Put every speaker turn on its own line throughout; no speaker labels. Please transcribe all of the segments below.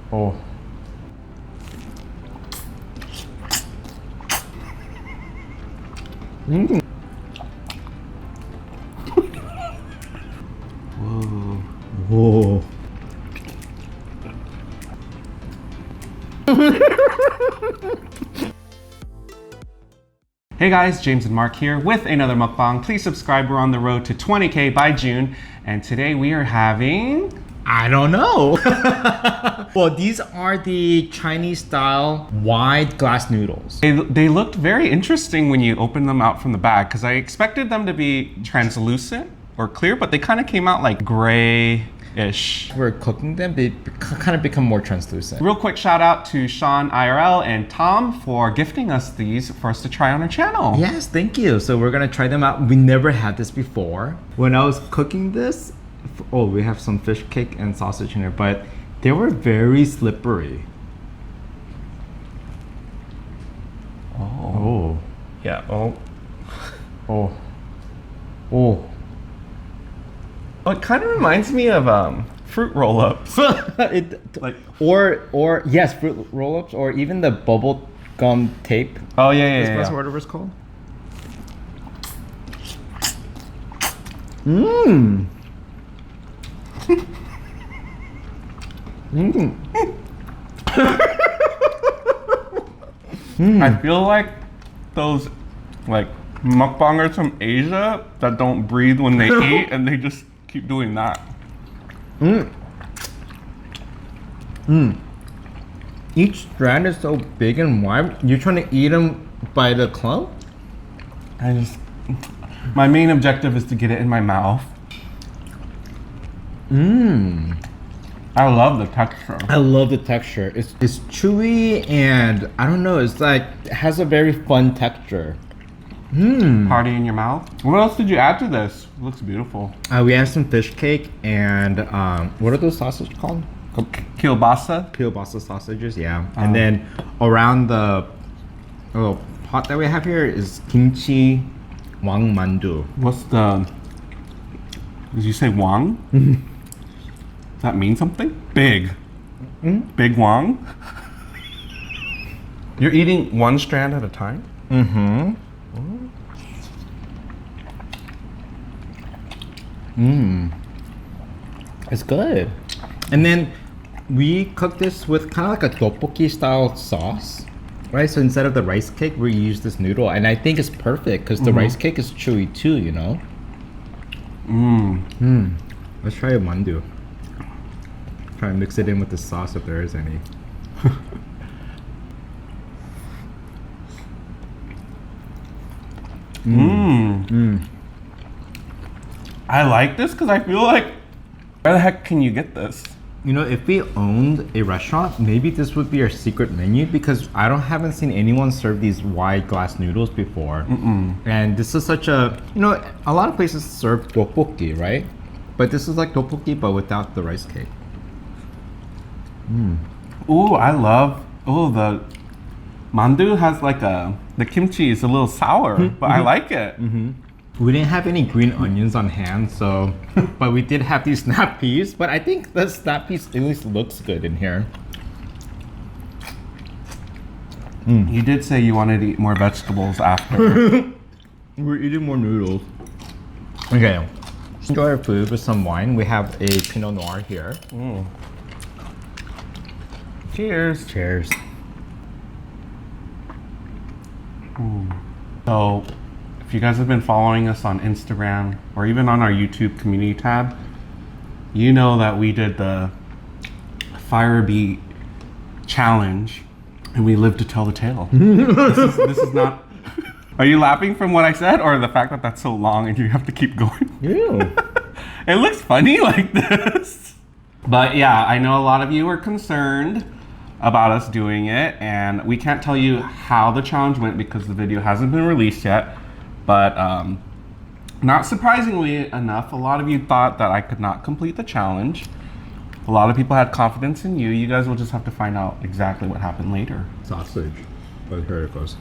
Oh. Mm. Whoa. Whoa.
Hey guys, James and Mark here with another mukbang. Please subscribe, we're on the road to 20K by June. And today we are having...
I don't know. Well, these are the Chinese style wide glass noodles.
They looked very interesting when you opened them out from the bag because I expected them to be translucent or clear, but they kind of came out like gray-ish.
We're cooking them, they kind of become more translucent.
Real quick shout out to Sean IRL and Tom for gifting us these for us to try on our channel.
Yes, thank you. So we're gonna try them out. We never had this before. When I was cooking this, oh, we have some fish cake and sausage in here, but they were very slippery.
Oh. Yeah. Oh. Oh. Oh. It kind of reminds me of fruit roll-ups.
Or yes, fruit roll-ups, or even the bubble gum tape.
Oh yeah.
Whatever it's called. Mmm.
I feel like those like mukbangers from Asia that don't breathe when they eat and they just keep doing that.
Each strand is so big and wide. You're trying to eat them by the clump?
My main objective is to get it in my mouth. I love the texture.
I love the texture. It's chewy and I don't know, it's like, it has a very fun texture.
Party in your mouth. What else did you add to this? It looks beautiful.
We have some fish cake and what are those sausages called?
Kielbasa?
Kielbasa sausages, yeah. And then around the little pot that we have here is kimchi wang mandu.
What's the... Did you say wang? Does that mean something? Big. Big wang? You're eating one strand at a time?
It's good. And then we cook this with kind of like a tteokbokki style sauce, right? So instead of the rice cake, we use this noodle, and I think it's perfect because the rice cake is chewy too, you know. Let's try a mandu. Try and mix it in with the sauce if there is any.
I like this because I feel like, where the heck can you get this?
You know, if we owned a restaurant, maybe this would be our secret menu because haven't seen anyone serve these wide glass noodles before. And this is such a, you know, a lot of places serve tteokbokki, right? But this is like tteokbokki but without the rice cake.
Ooh, I love, the mandu has like the kimchi is a little sour, but I like it.
We didn't have any green onions on hand, so, but we did have these snap peas, but I think the snap peas at least looks good in here.
You did say you wanted to eat more vegetables after.
We're eating more noodles. Okay, enjoy our food with some wine. We have a Pinot Noir here.
Cheers.
Cheers.
So, if you guys have been following us on Instagram or even on our YouTube community tab, you know that we did the Fire Beat challenge and we lived to tell the tale. This is not... Are you laughing from what I said or the fact that that's so long and you have to keep going?
Ew.
It looks funny like this. But yeah, I know a lot of you are concerned about us doing it, and we can't tell you how the challenge went because the video hasn't been released yet. But not surprisingly enough, a lot of you thought that I could not complete the challenge. A lot of people had confidence in you. You guys will just have to find out exactly what happened later.
Sausage. But here it goes.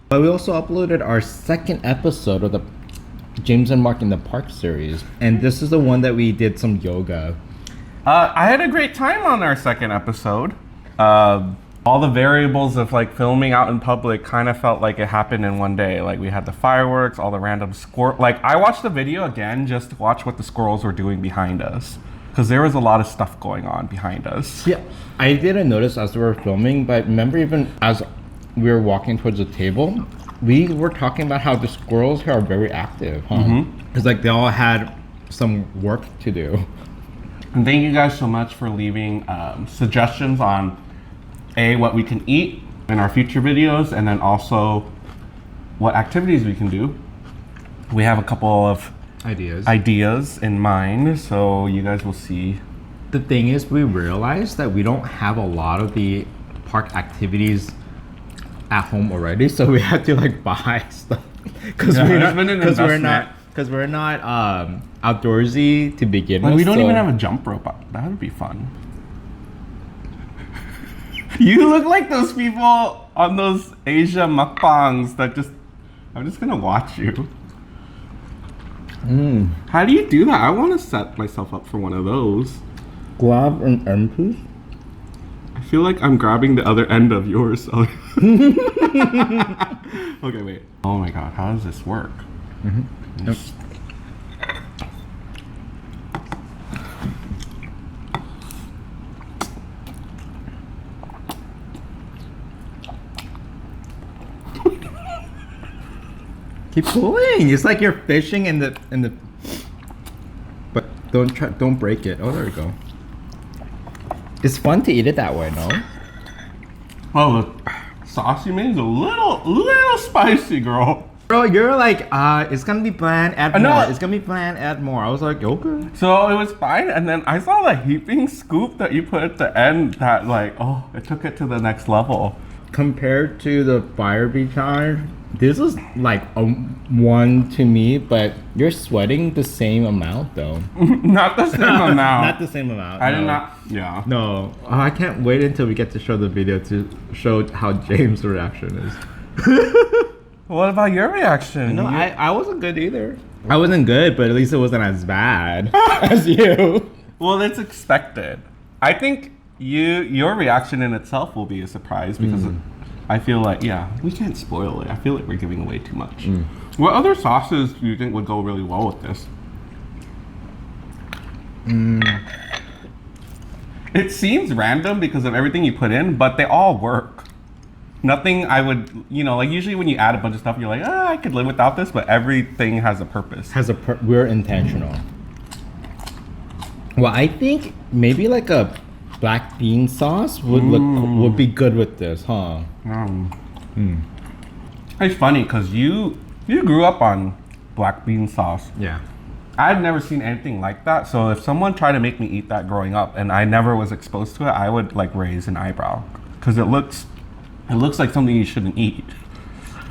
But we also uploaded our second episode of the James and Mark in the Park series, and this is the one that we did some yoga.
I had a great time on our second episode. All the variables of like filming out in public kind of felt like it happened in one day. Like we had the fireworks, all the random squirrel. Like I watched the video again just to watch what the squirrels were doing behind us, because there was a lot of stuff going on behind us.
Yeah, I didn't notice as we were filming, but remember even as we were walking towards the table, we were talking about how the squirrels here are very active, huh? It's like they all had some work to do.
And thank you guys so much for leaving suggestions on what we can eat in our future videos, and then also what activities we can do. We have a couple of ideas in mind, so you guys will see.
The thing is, we realized that we don't have a lot of the park activities at home already, so we had to like buy stuff because we're not outdoorsy to begin with.
We don't even have a jump rope. That would be fun. You look like those people on those Asia mukbangs that I'm just gonna watch you. How do you do that? I want to set myself up for one of those.
Grab an end piece?
I feel like I'm grabbing the other end of yours. Okay, wait. Oh my god, how does this work?
Yep. Keep pulling. It's like you're fishing in the. But don't break it. Oh, there we go. It's fun to eat it that way, no?
Oh, the sauce you made is a little spicy, girl.
Bro, you're like, it's gonna be bland, add more. It's gonna be bland, add more. I was like, okay.
So it was fine, and then I saw the heaping scoop that you put at the end that like, oh, it took it to the next level.
Compared to the Fire Beach Challenge, this is like a 1 to me, but you're sweating the same amount though.
Not the same amount.
Not the same amount.
I did not. Yeah.
No, I can't wait until we get to show the video to show how James' reaction is.
What about your reaction?
No, I wasn't good either. I wasn't good, but at least it wasn't as bad as you.
Well, it's expected. I think your reaction in itself will be a surprise because I feel like, we can't spoil it. I feel like we're giving away too much. What other sauces do you think would go really well with this? It seems random because of everything you put in, but they all work. Nothing I would, like usually when you add a bunch of stuff, you're like, I could live without this, but everything has a purpose.
We're intentional. Well, I think maybe like a black bean sauce would be good with this, huh?
It's funny because you grew up on black bean sauce.
Yeah.
I've never seen anything like that. So if someone tried to make me eat that growing up and I never was exposed to it, I would like raise an eyebrow because it looks like something you shouldn't eat.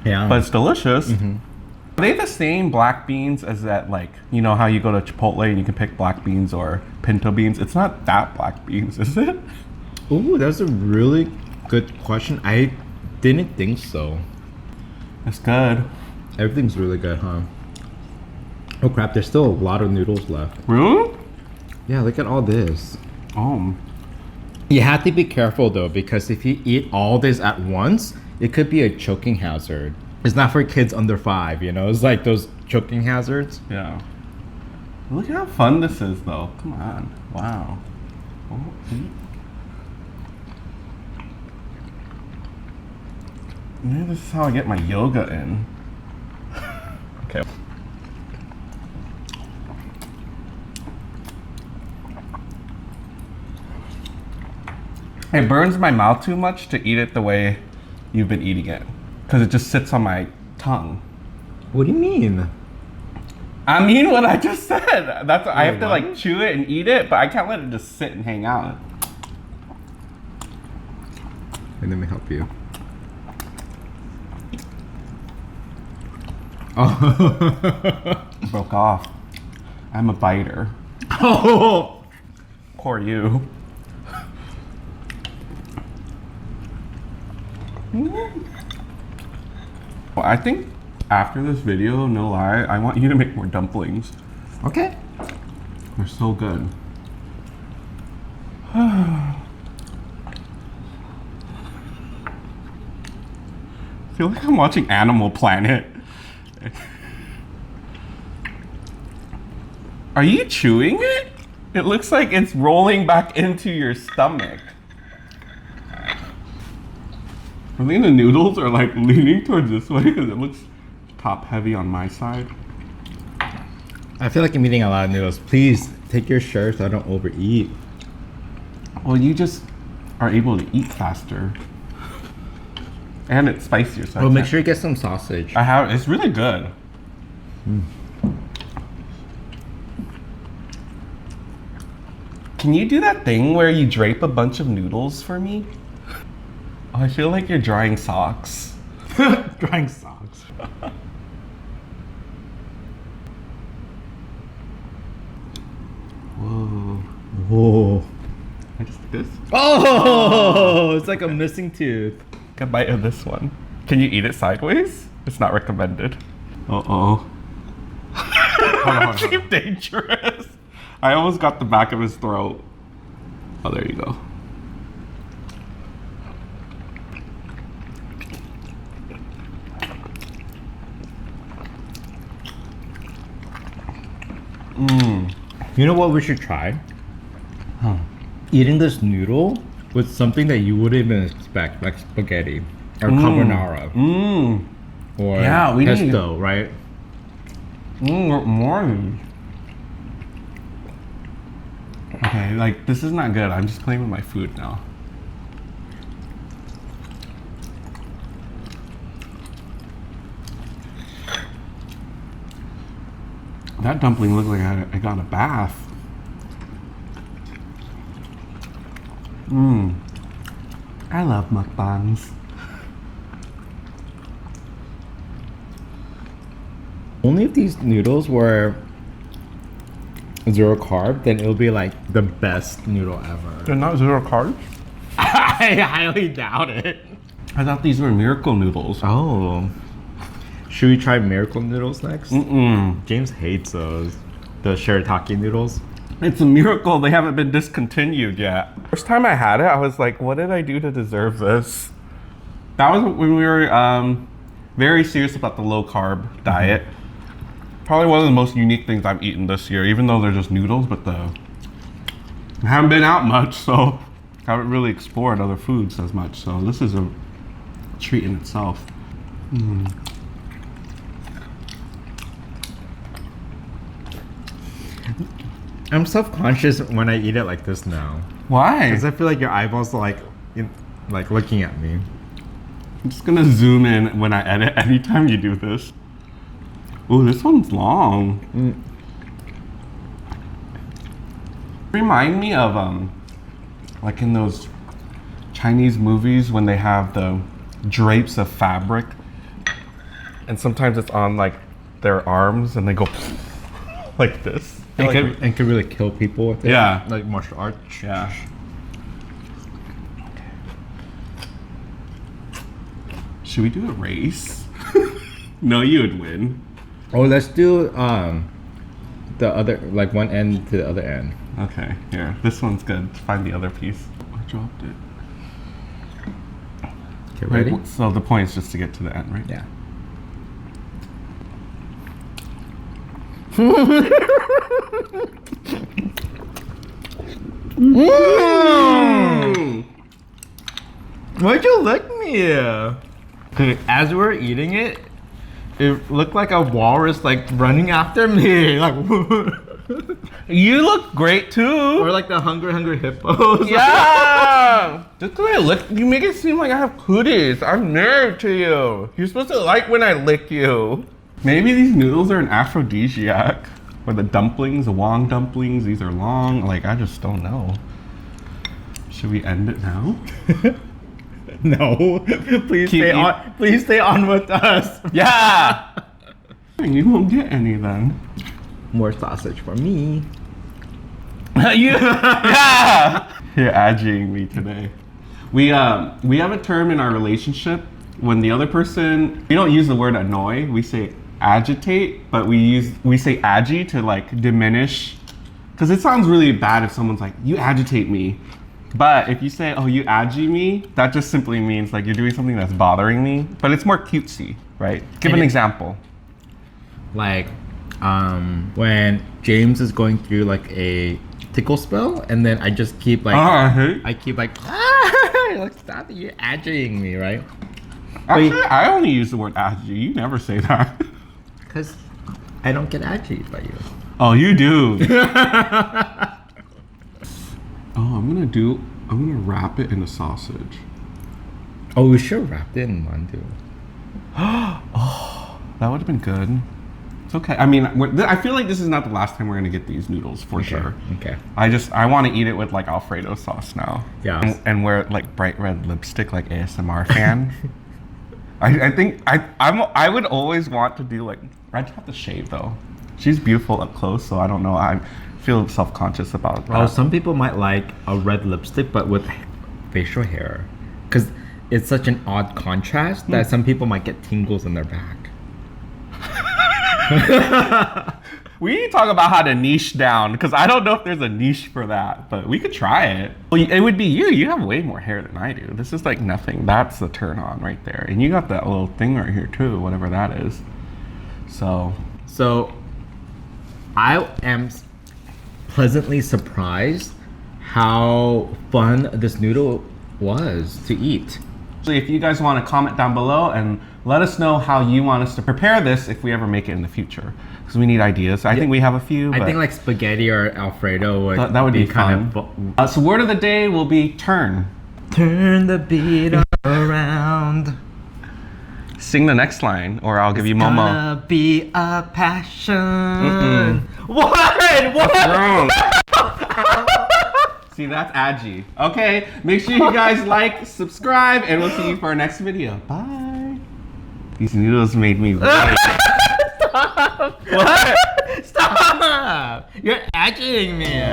Yeah.
But it's delicious. Are they the same black beans as that, like, how you go to Chipotle and you can pick black beans or pinto beans? It's not that black beans, is it?
Ooh, that's a really good question. I didn't think so.
It's good.
Everything's really good, huh? Oh crap, there's still a lot of noodles left.
Really?
Yeah, look at all this.
Oh.
You have to be careful though, because if you eat all this at once, it could be a choking hazard. It's not for kids under 5, It's like those choking hazards.
Yeah. Look at how fun this is though. Come on. Wow. Oh, maybe this is how I get my yoga in. Okay. It burns my mouth too much to eat it the way you've been eating it, because it just sits on my tongue.
What do you mean?
I mean what I just said. That's I have to like chew it and eat it, but I can't let it just sit and hang out.
And let me help you. Oh.
Broke off. I'm a biter.
Oh.
Poor you. Well, I think after this video, no lie, I want you to make more dumplings.
Okay.
They're so good. I feel like I'm watching Animal Planet. Are you chewing it? It looks like it's rolling back into your stomach. I think the noodles are like leaning towards this way because it looks top heavy on my side.
I feel like I'm eating a lot of noodles. Please take your share so I don't overeat.
Well, you just are able to eat faster. And it's spicier, so
Oh, make sure you get some sausage.
I have. It's really good. Can you do that thing where you drape a bunch of noodles for me? Oh, I feel like you're drying socks.
Drying socks.
Whoa.
Whoa.
I just this.
Oh, it's like a missing tooth.
Take a bite of this one. Can you eat it sideways? It's not recommended. Uh-oh. Keep dangerous. I almost got the back of his throat. Oh, there you go.
You know what we should try?
Huh.
Eating this noodle with something that you wouldn't even expect, like spaghetti or carbonara or
Yeah, we need-
pesto, right?
More. Okay, like this is not good. I'm just playing with my food now. That dumpling looked like I got a bath. I love mukbangs.
Only if these noodles were 0 carb, then it'll be like the best noodle ever.
They're not 0 carbs?
I highly doubt it.
I thought these were miracle noodles.
Oh. Should we try miracle noodles next?
Mm-mm.
James hates those. The shirataki noodles.
It's a miracle they haven't been discontinued yet. First time I had it, I was like, what did I do to deserve this? That was when we were very serious about the low carb diet. Probably one of the most unique things I've eaten this year, even though they're just noodles, but I haven't been out much, so I haven't really explored other foods as much. So this is a treat in itself.
I'm self-conscious when I eat it like this now.
Why?
Because I feel like your eyeballs are like looking at me.
I'm just gonna zoom in when I edit anytime you do this. Ooh, this one's long. Remind me of like in those Chinese movies when they have the drapes of fabric and sometimes it's on like their arms and they go like this.
And could really kill people with it.
Yeah.
Like martial arts.
Yeah. Should we do a race? No, you would win.
Oh, let's do the other, like one end to the other end.
Okay, here. This one's good. Find the other piece. I dropped it.
Okay, ready?
Right, so the point is just to get to the end, right?
Yeah. Why'd you lick me? Okay, as we were eating it, it looked like a walrus like running after me. Like
You look great too.
or like the hungry hippos.
Yeah. Just the way I look, you make it seem like I have cooties. I'm married to you. You're supposed to like when I lick you. Maybe these noodles are an aphrodisiac. Or the dumplings, the Wong dumplings, these are long. Like, I just don't know. Should we end it now?
No. Please
Keep
stay
eat-
on. Please stay on with us.
Yeah! You won't get any then.
More sausage for me.
Yeah! You're agitating me today. We have a term in our relationship when the other person, we don't use the word annoy, we say agitate, but we say agi to like diminish, because it sounds really bad if someone's like, you agitate me. But if you say, oh, you agi me, that just simply means like you're doing something that's bothering me, but it's more cutesy, right? Give an example.
Like when James is going through like a tickle spell, and then I just keep like, I keep like, like stop it, you're agitating me, right?
Actually, I only use the word agi. You never say that.
Because I don't get agitated by you.
Oh, you do. Oh, I'm gonna wrap it in a sausage.
Oh, we should wrap it in mandu.
Oh, that would have been good. It's okay. I mean, I feel like this is not the last time we're gonna get these noodles for sure.
Okay.
I want to eat it with like Alfredo sauce now.
Yeah.
And wear like bright red lipstick like ASMR fan. I think I would always want to do like, I'd have to shave though. She's beautiful up close, so I don't know. I feel self-conscious about that.
Oh, some people might like a red lipstick, but with facial hair, because it's such an odd contrast that some people might get tingles in their back.
We need to talk about how to niche down, because I don't know if there's a niche for that, but we could try it. Well, it would be you. You have way more hair than I do. This is like nothing. That's the turn on right there. And you got that little thing right here too, whatever that is. So
I am pleasantly surprised how fun this noodle was to eat.
if you guys want to comment down below and let us know how you want us to prepare this if we ever make it in the future, because we need ideas. I think we have a few.
I think like spaghetti or Alfredo would
that would be
kind
fun. So word of the day will be turn.
Turn the beat around.
Sing the next line, or I'll give you Momo.
Gonna be a passion. What?
What's wrong? See, that's Agi. Okay, make sure you guys like, subscribe, and we'll see you for our next video. Bye. These noodles made me really...
Stop! What? Stop! You're agitating me.